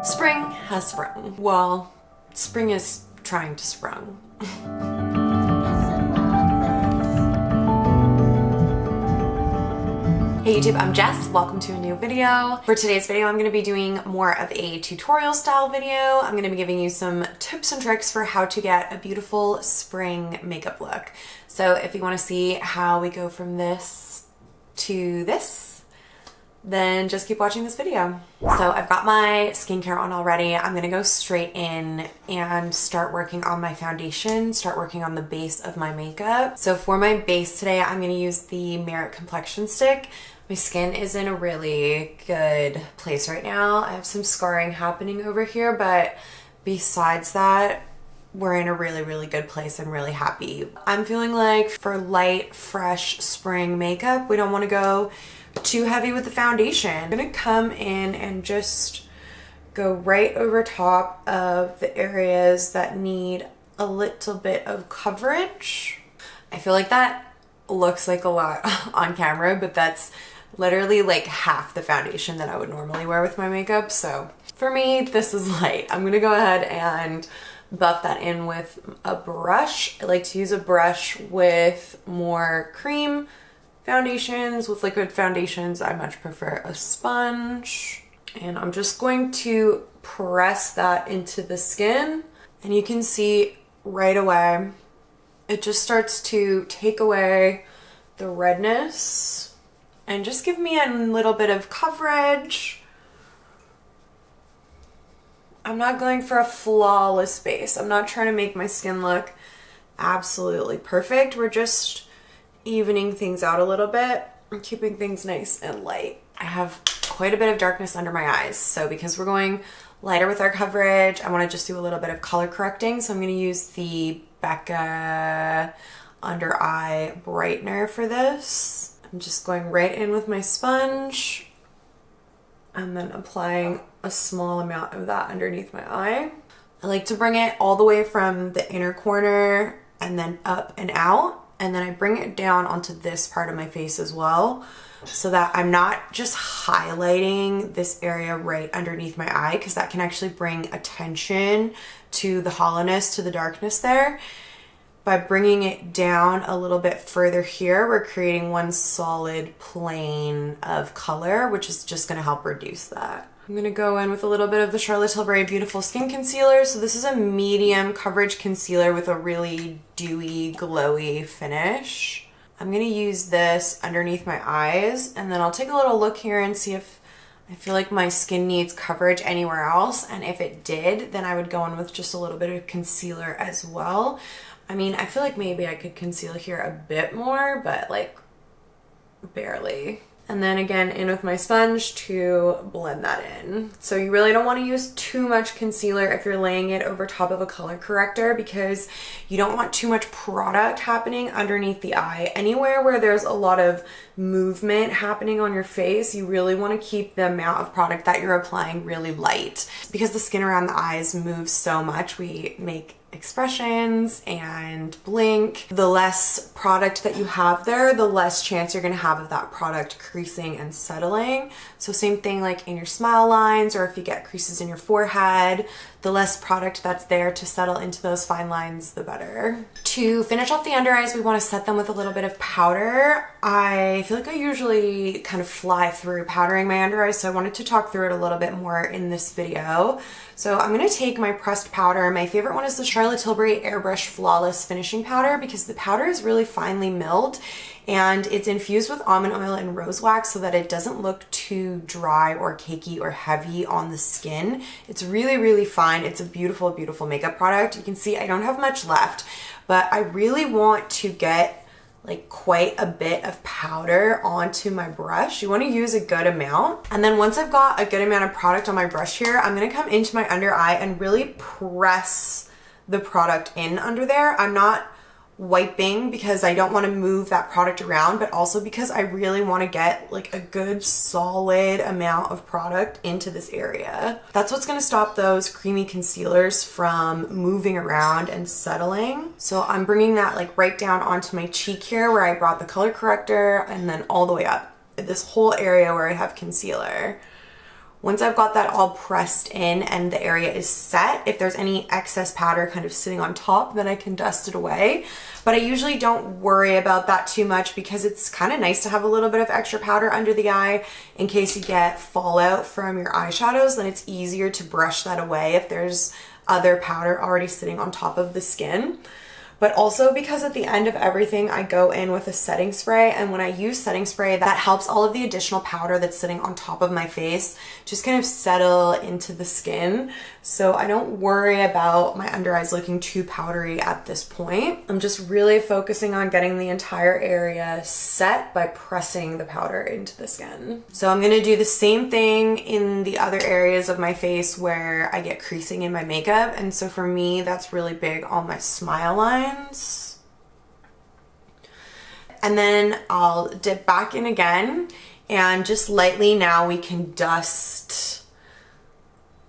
Spring has sprung. Well, spring is trying to sprung. Hey YouTube, I'm Jess. Welcome to a new video. For today's video, I'm going to be doing more of a tutorial style video. I'm going to be giving you some tips and tricks for how to get a beautiful spring makeup look. So if you want to see how we go from this to this, then just keep watching this video. So I've got my skincare on already. I'm gonna go straight in and start working on my foundation, start working on the base of my makeup. So for my base today, I'm gonna use the Merit Complexion Stick. My skin is in a really good place right now. I have some scarring happening over here, but besides that, we're in a really good place. I'm really happy. I'm feeling like for light, fresh spring makeup, we don't wanna go too heavy with the foundation. I'm gonna come in and just go right over top of the areas that need a little bit of coverage. I feel like that looks like a lot on camera, but that's literally like half the foundation that I would normally wear with my makeup. So for me, this is light. I'm gonna go ahead and buff that in with a brush. I like to use a brush with more cream foundations. With liquid foundations, I much prefer a sponge. And I'm just going to press that into the skin. And you can see right away, it just starts to take away the redness and just give me a little bit of coverage. I'm not going for a flawless base. I'm not trying to make my skin look absolutely perfect. We're just evening things out a little bit and keeping things nice and light. I have quite a bit of darkness under my eyes, so because we're going lighter with our coverage, I want to just do a little bit of color correcting. So I'm going to use the Becca Under Eye Brightener for this. I'm just going right in with my sponge and then applying a small amount of that underneath my eye. I like to bring it all the way from the inner corner and then up and out. And then I bring it down onto this part of my face as well, so that I'm not just highlighting this area right underneath my eye, because that can actually bring attention to the hollowness, to the darkness there. By bringing it down a little bit further here, we're creating one solid plane of color, which is just going to help reduce that. I'm going to go in with a little bit of the Charlotte Tilbury Beautiful Skin Concealer. So this is a medium coverage concealer with a really dewy, glowy finish. I'm going to use this underneath my eyes, and then I'll take a little look here and see if I feel like my skin needs coverage anywhere else. And if it did, then I would go in with just a little bit of concealer as well. I mean, I feel like maybe I could conceal here a bit more, but like barely. And then again, in with my sponge to blend that in. So you really don't want to use too much concealer if you're laying it over top of a color corrector, because you don't want too much product happening underneath the eye. Anywhere where there's a lot of movement happening on your face, you really want to keep the amount of product that you're applying really light. Because the skin around the eyes moves so much, we make expressions and blink. The less product that you have there, the less chance you're going to have of that product creasing and settling. So same thing like in your smile lines, or if you get creases in your forehead, the less product that's there to settle into those fine lines, the better. To finish off the under eyes, we want to set them with a little bit of powder. I feel like I usually kind of fly through powdering my under eyes, so I wanted to talk through it a little bit more in this video. So I'm going to take my pressed powder. My favorite one is the Charlotte Tilbury Airbrush Flawless Finishing Powder, because the powder is really finely milled and it's infused with almond oil and rose wax so that it doesn't look too dry or cakey or heavy on the skin. It's really fine. It's a beautiful makeup product. You can see I don't have much left, but I really want to get like quite a bit of powder onto my brush. You want to use a good amount. And then once I've got a good amount of product on my brush here, I'm going to come into my under eye and really press the product in under there. I'm not wiping because I don't want to move that product around, but also because I really want to get like a good solid amount of product into this area. That's what's going to stop those creamy concealers from moving around and settling. So I'm bringing that like right down onto my cheek here where I brought the color corrector, and then all the way up this whole area where I have concealer. Once I've got that all pressed in and the area is set, if there's any excess powder kind of sitting on top, then I can dust it away. But I usually don't worry about that too much because it's kind of nice to have a little bit of extra powder under the eye in case you get fallout from your eyeshadows. Then it's easier to brush that away if there's other powder already sitting on top of the skin. But also because at the end of everything, I go in with a setting spray, and when I use setting spray, that helps all of the additional powder that's sitting on top of my face just kind of settle into the skin. So I don't worry about my under eyes looking too powdery at this point. I'm just really focusing on getting the entire area set by pressing the powder into the skin. So I'm gonna do the same thing in the other areas of my face where I get creasing in my makeup. And so for me, that's really big on my smile lines. And then I'll dip back in again, and just lightly now we can dust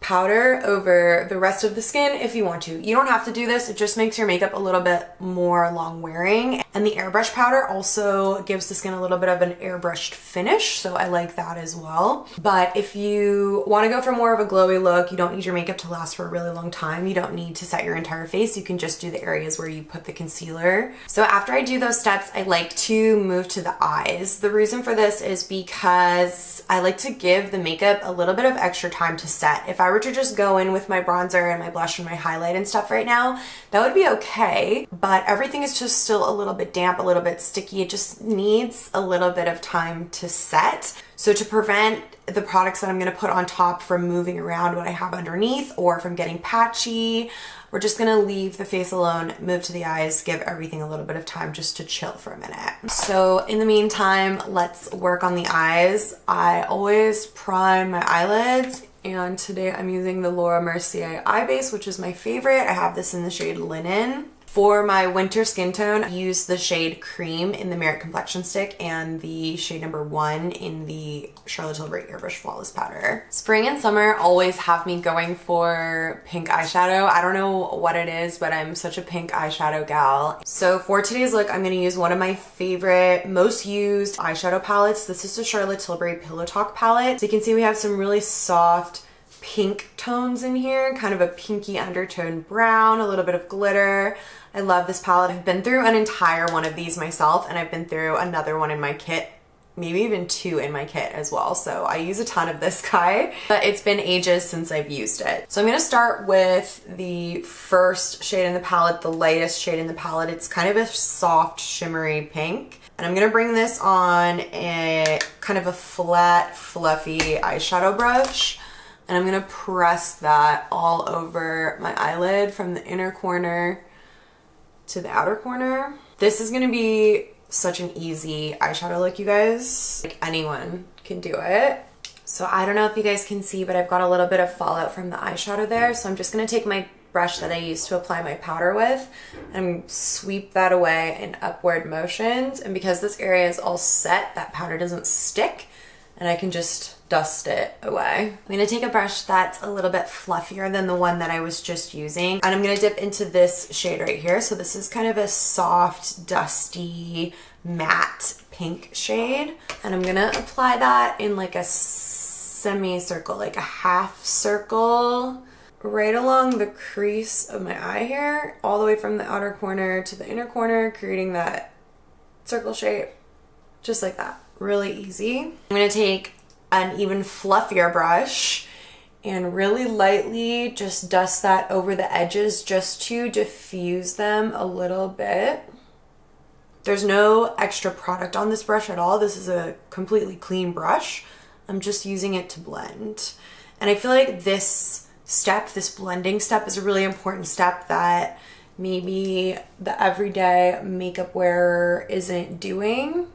powder over the rest of the skin if you want to. You don't have to do this, it just makes your makeup a little bit more long wearing. And the airbrush powder also gives the skin a little bit of an airbrushed finish, so I like that as well. But if you want to go for more of a glowy look, you don't need your makeup to last for a really long time, you don't need to set your entire face, you can just do the areas where you put the concealer. So after I do those steps, I like to move to the eyes. The reason for this is because I like to give the makeup a little bit of extra time to set. If I were to just go in with my bronzer and my blush and my highlight and stuff right now, that would be okay, but everything is just still a little bit damp, a little bit sticky. It just needs a little bit of time to set. So to prevent the products that I'm going to put on top from moving around what I have underneath or from getting patchy, we're just going to leave the face alone, move to the eyes, give everything a little bit of time just to chill for a minute. So in the meantime, let's work on the eyes. I always prime my eyelids, and today I'm using the Laura Mercier eye base, which is my favorite. I have this in the shade Linen. For my winter skin tone, I use the shade Cream in the Merit Complexion Stick and the shade number 1 in the Charlotte Tilbury Airbrush Flawless Powder. Spring and summer always have me going for pink eyeshadow. I don't know what it is, but I'm such a pink eyeshadow gal. So for today's look, I'm going to use one of my favorite, most used eyeshadow palettes. This is the Charlotte Tilbury Pillow Talk palette. So you can see we have some really soft pink tones in here, kind of a pinky undertone brown, a little bit of glitter. I love this palette. I've been through an entire one of these myself, and I've been through another one in my kit, maybe even 2 in my kit as well. So I use a ton of this guy, but it's been ages since I've used it. So I'm gonna start with the first shade in the palette, the lightest shade in the palette. It's kind of a soft, shimmery pink. And I'm gonna bring this on a kind of a flat, fluffy eyeshadow brush. And I'm gonna press that all over my eyelid from the inner corner to the outer corner. This is gonna be such an easy eyeshadow look, you guys. Like, anyone can do it. So I don't know if you guys can see, but I've got a little bit of fallout from the eyeshadow there. So I'm just gonna take my brush that I used to apply my powder with and sweep that away in upward motions. And because this area is all set, that powder doesn't stick, and I can just dust it away. I'm gonna take a brush that's a little bit fluffier than the one that I was just using, and I'm gonna dip into this shade right here. So this is kind of a soft, dusty, matte pink shade, and I'm gonna apply that in like a semicircle, like a half circle, right along the crease of my eye here, all the way from the outer corner to the inner corner, creating that circle shape, just like that. Really easy. I'm gonna take an even fluffier brush and really lightly just dust that over the edges just to diffuse them a little bit. There's no extra product on this brush at all. This is a completely clean brush. I'm just using it to blend. And I feel like this step, this blending step, is a really important step that maybe the everyday makeup wearer isn't doing,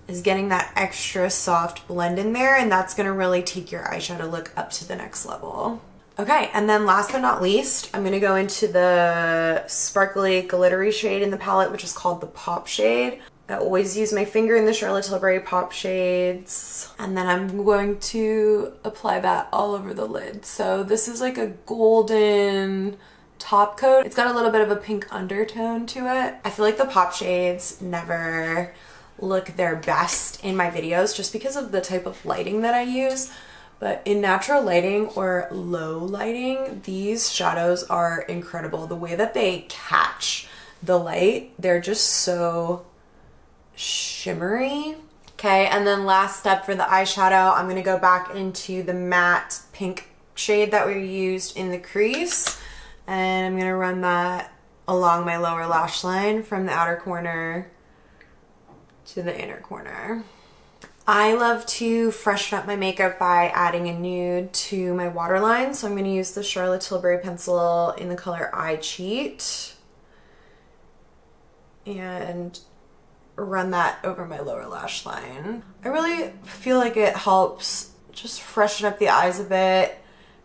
is getting that extra soft blend in there, and that's gonna really take your eyeshadow look up to the next level. Okay, and then last but not least, I'm gonna go into the sparkly glittery shade in the palette, which is called the Pop shade. I always use my finger in the Charlotte Tilbury Pop shades, and then I'm going to apply that all over the lid. So this is like a golden top coat. It's got a little bit of a pink undertone to it. I feel like the Pop shades never look their best in my videos just because of the type of lighting that I use, But in natural lighting or low lighting, these shadows are incredible. The way that they catch the light, they're just so shimmery. Okay, and then last step for the eyeshadow, I'm gonna go back into the matte pink shade that we used in the crease, and I'm gonna run that along my lower lash line from the outer corner to the inner corner. I love to freshen up my makeup by adding a nude to my waterline, so I'm going to use the Charlotte Tilbury pencil in the color I Cheat and run that over my lower lash line. I really feel like it helps just freshen up the eyes a bit,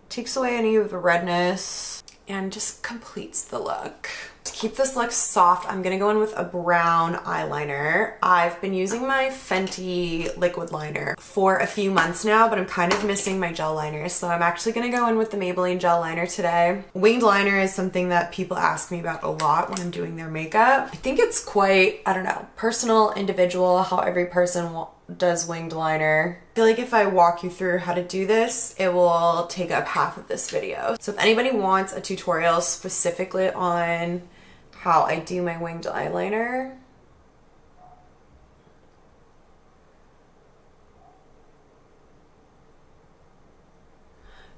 takes away any of the redness, and just completes the look. To keep this look soft, I'm gonna go in with a brown eyeliner. I've been using my Fenty liquid liner for a few months now, but I'm kind of missing my gel liner, so I'm actually gonna go in with the Maybelline gel liner today. Winged liner is something that people ask me about a lot when I'm doing their makeup. I think it's quite, I don't know, personal, individual, how every person does winged liner. I feel like if I walk you through how to do this, it will take up half of this video. So if anybody wants a tutorial specifically on how I do my winged eyeliner,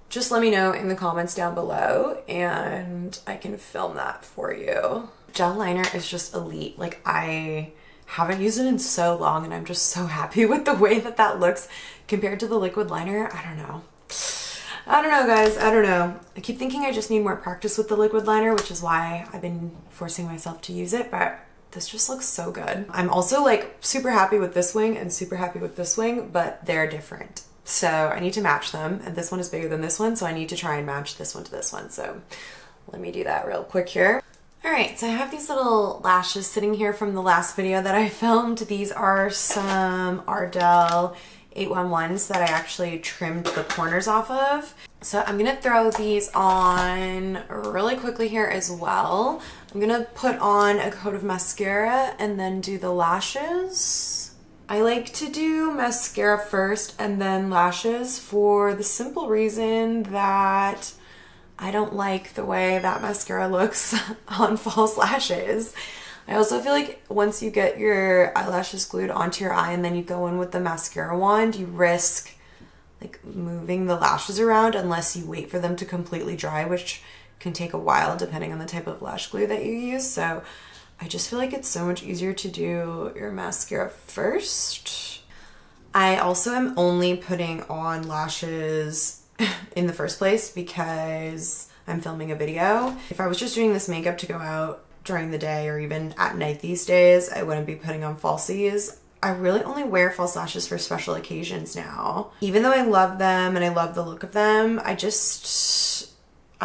just let me know in the comments down below and I can film that for you. Gel liner is just elite. Like, I haven't used it in so long and I'm just so happy with the way that that looks compared to the liquid liner. I don't know guys, I don't know. I keep thinking I just need more practice with the liquid liner, which is why I've been forcing myself to use it, but this just looks so good. I'm also like super happy with this wing and super happy with this wing, but they're different. So I need to match them, and this one is bigger than this one, so I need to try and match this one to this one. So let me do that real quick here. All right, so I have these little lashes sitting here from the last video that I filmed. These are some Ardell 811s that I actually trimmed the corners off of. So I'm gonna throw these on really quickly here as well. I'm gonna put on a coat of mascara and then do the lashes. I like to do mascara first and then lashes for the simple reason that I don't like the way that mascara looks on false lashes. I also feel like once you get your eyelashes glued onto your eye and then you go in with the mascara wand, you risk like moving the lashes around unless you wait for them to completely dry, which can take a while depending on the type of lash glue that you use. So I just feel like it's so much easier to do your mascara first. I also am only putting on lashes in the first place because I'm filming a video. If I was just doing this makeup to go out during the day or even at night these days, I wouldn't be putting on falsies. I really only wear false lashes for special occasions now. Even though I love them and I love the look of them, I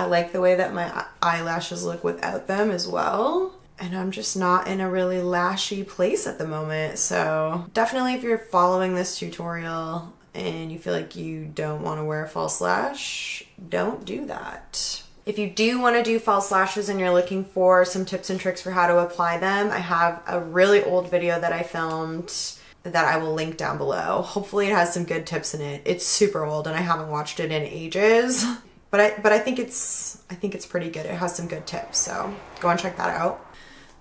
like the way that my eyelashes look without them as well. And I'm just not in a really lashy place at the moment. So definitely if you're following this tutorial and you feel like you don't want to wear a false lash, don't do that. If you do want to do false lashes and you're looking for some tips and tricks for how to apply them, I have a really old video that I filmed that I will link down below. Hopefully it has some good tips in it. It's super old and I haven't watched it in ages, but I think it's pretty good. It has some good tips, so go and check that out.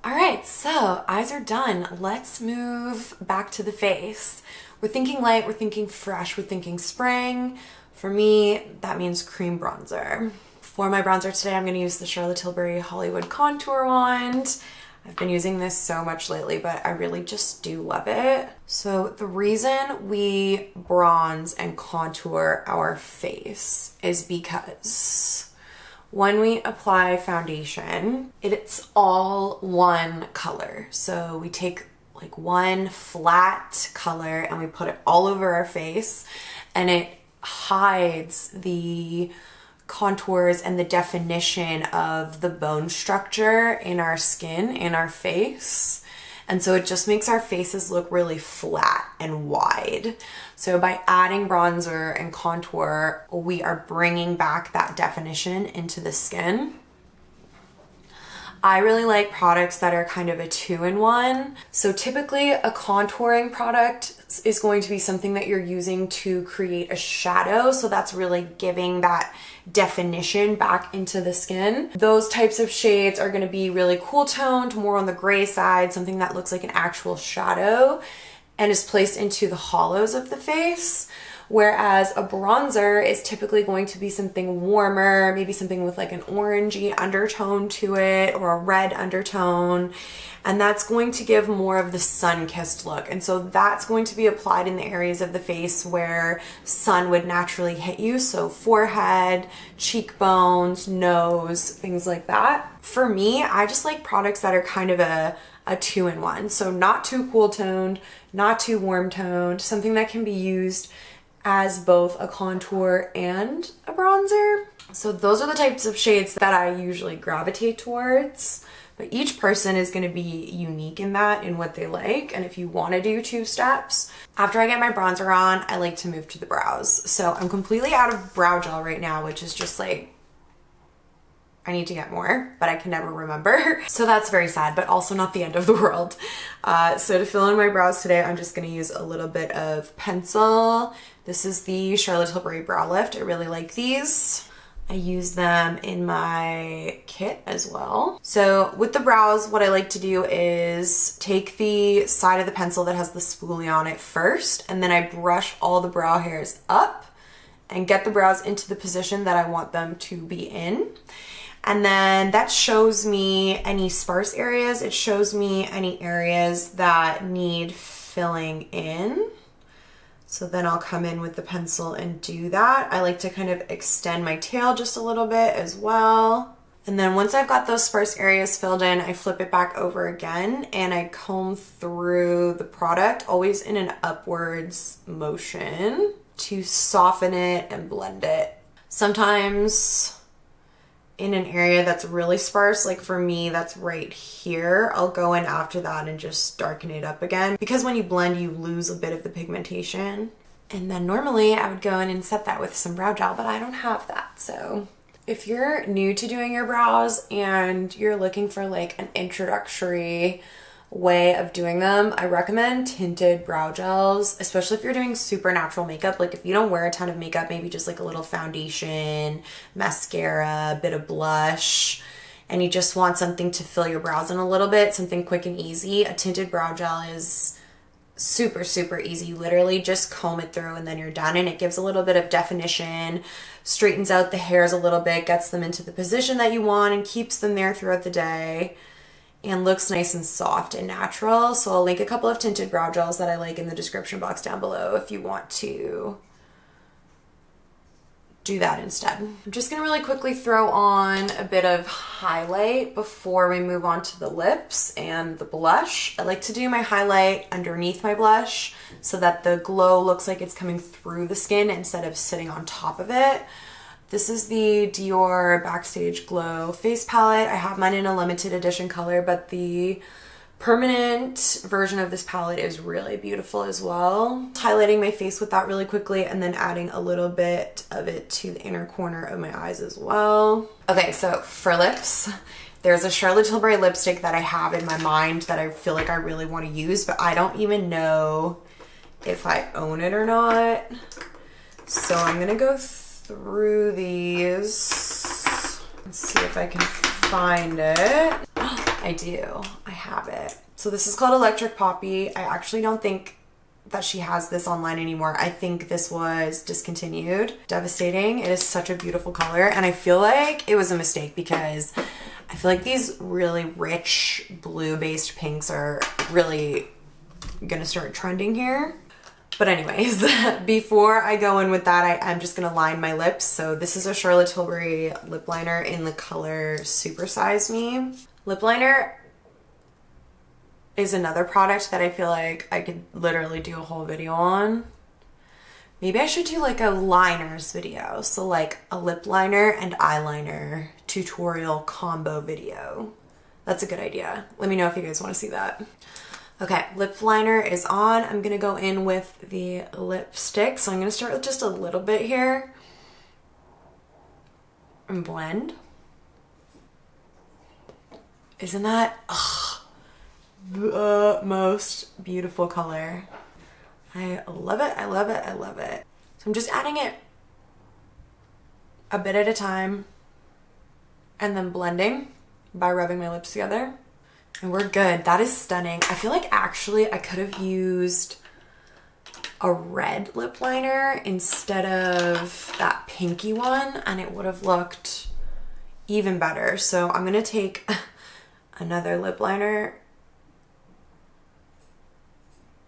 All right, so eyes are done. Let's move back to the face. We're thinking light, we're thinking fresh, we're thinking spring. For me, that means cream bronzer. For my bronzer today, I'm gonna use the Charlotte Tilbury Hollywood Contour Wand. I've been using this so much lately, but I really just do love it. So the reason we bronze and contour our face is because when we apply foundation, it's all one color. So we take like one flat color and we put it all over our face, and it hides the contours and the definition of the bone structure in our skin, in our face. And so it just makes our faces look really flat and wide. So by adding bronzer and contour, we are bringing back that definition into the skin. I really like products that are kind of a 2-in-1. So typically a contouring product is going to be something that you're using to create a shadow. So that's really giving that definition back into the skin. Those types of shades are going to be really cool toned, more on the gray side, something that looks like an actual shadow and is placed into the hollows of the face. Whereas a bronzer is typically going to be something warmer, maybe something with like an orangey undertone to it or a red undertone. And that's going to give more of the sun-kissed look. And so that's going to be applied in the areas of the face where sun would naturally hit you. So forehead, cheekbones, nose, things like that. For me, I just like products that are kind of a two-in-one. So not too cool toned, not too warm toned, something that can be used as both a contour and a bronzer. So those are the types of shades that I usually gravitate towards, but each person is going to be unique in that, in what they like. And if you want to do two steps, after I get my bronzer on, I like to move to the brows. So I'm completely out of brow gel right now, which is just like, I need to get more, but I can never remember. So that's very sad, but also not the end of the world. So to fill in my brows today, I'm just gonna use a little bit of pencil. This is the Charlotte Tilbury Brow Lift. I really like these. I use them in my kit as well. So with the brows, what I like to do is take the side of the pencil that has the spoolie on it first, and then I brush all the brow hairs up and get the brows into the position that I want them to be in. And then that shows me any sparse areas. It shows me any areas that need filling in. So then I'll come in with the pencil and do that. I like to kind of extend my tail just a little bit as well. And then once I've got those sparse areas filled in, I flip it back over again and I comb through the product, always in an upwards motion to soften it and blend it. Sometimes in an area that's really sparse, like for me, that's right here, I'll go in after that and just darken it up again. Because when you blend, you lose a bit of the pigmentation. And then normally I would go in and set that with some brow gel, but I don't have that. So if you're new to doing your brows and you're looking for like an introductory way of doing them, I recommend tinted brow gels, especially if you're doing super natural makeup. Like if you don't wear a ton of makeup, maybe just like a little foundation, mascara, a bit of blush, and you just want something to fill your brows in a little bit, something quick and easy. A tinted brow gel is super, super easy. You literally just comb it through and then you're done, and it gives a little bit of definition, straightens out the hairs a little bit, gets them into the position that you want, and keeps them there throughout the day. And looks nice and soft and natural. So I'll link a couple of tinted brow gels that I like in the description box down below if you want to do that instead. I'm just gonna really quickly throw on a bit of highlight before we move on to the lips and the blush. I like to do my highlight underneath my blush so that the glow looks like it's coming through the skin instead of sitting on top of it. This is the Dior Backstage Glow face palette. I have mine in a limited edition color, but the permanent version of this palette is really beautiful as well. Highlighting my face with that really quickly and then adding a little bit of it to the inner corner of my eyes as well. Okay, so for lips, there's a Charlotte Tilbury lipstick that I have in my mind that I feel like I really want to use, but I don't even know if I own it or not. So I'm gonna go through these and see if I can find it. I do. I have it. So this is called Electric Poppy. I actually don't think that she has this online anymore. I think this was discontinued. Devastating. It is such a beautiful color, and I feel like it was a mistake because I feel like these really rich blue-based pinks are really gonna start trending here. But anyways, before I go in with that, I'm just gonna line my lips. So this is a Charlotte Tilbury lip liner in the color Super Size Me. Lip liner is another product that I feel like I could literally do a whole video on. Maybe I should do like a liners video. So like a lip liner and eyeliner tutorial combo video. That's a good idea. Let me know if you guys want to see that. Okay, lip liner is on. I'm gonna go in with the lipstick. So I'm gonna start with just a little bit here and blend. Isn't that the most beautiful color? I love it, I love it, I love it. So I'm just adding it a bit at a time and then blending by rubbing my lips together. And we're good. That is stunning. I feel like actually I could have used a red lip liner instead of that pinky one, and it would have looked even better. So I'm gonna take another lip liner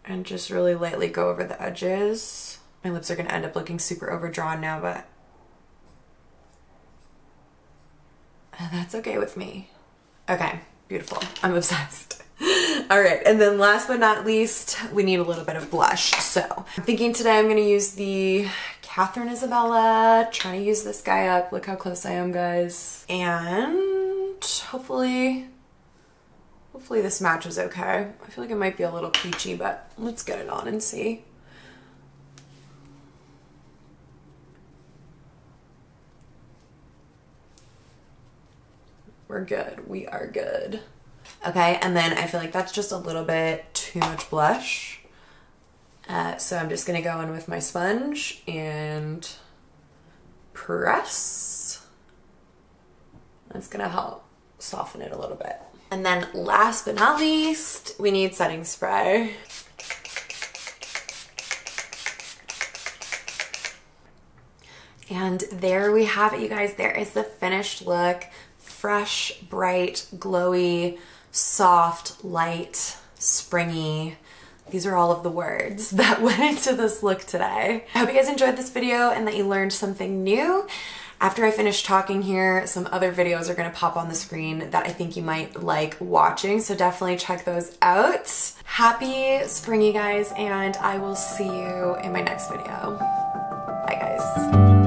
and just really lightly go over the edges. My lips are gonna end up looking super overdrawn now, but that's okay with me. Okay, beautiful. I'm obsessed. All right, and then last but not least, we need a little bit of blush. So I'm thinking today I'm gonna use the Catherine Isabella, trying to use this guy up. Look how close I am, guys. And hopefully this matches okay. I feel like it might be a little peachy, but let's get it on and see. We're good. We are good. Okay, and then I feel like that's just a little bit too much blush. So I'm just gonna go in with my sponge and press. That's gonna help soften it a little bit. And then last but not least, we need setting spray. And there we have it, you guys. There is the finished look. Fresh, bright, glowy, soft, light, springy. These are all of the words that went into this look today. I hope you guys enjoyed this video and that you learned something new. After I finish talking here, some other videos are gonna pop on the screen that I think you might like watching, so definitely check those out. Happy spring, you guys, and I will see you in my next video. Bye, guys.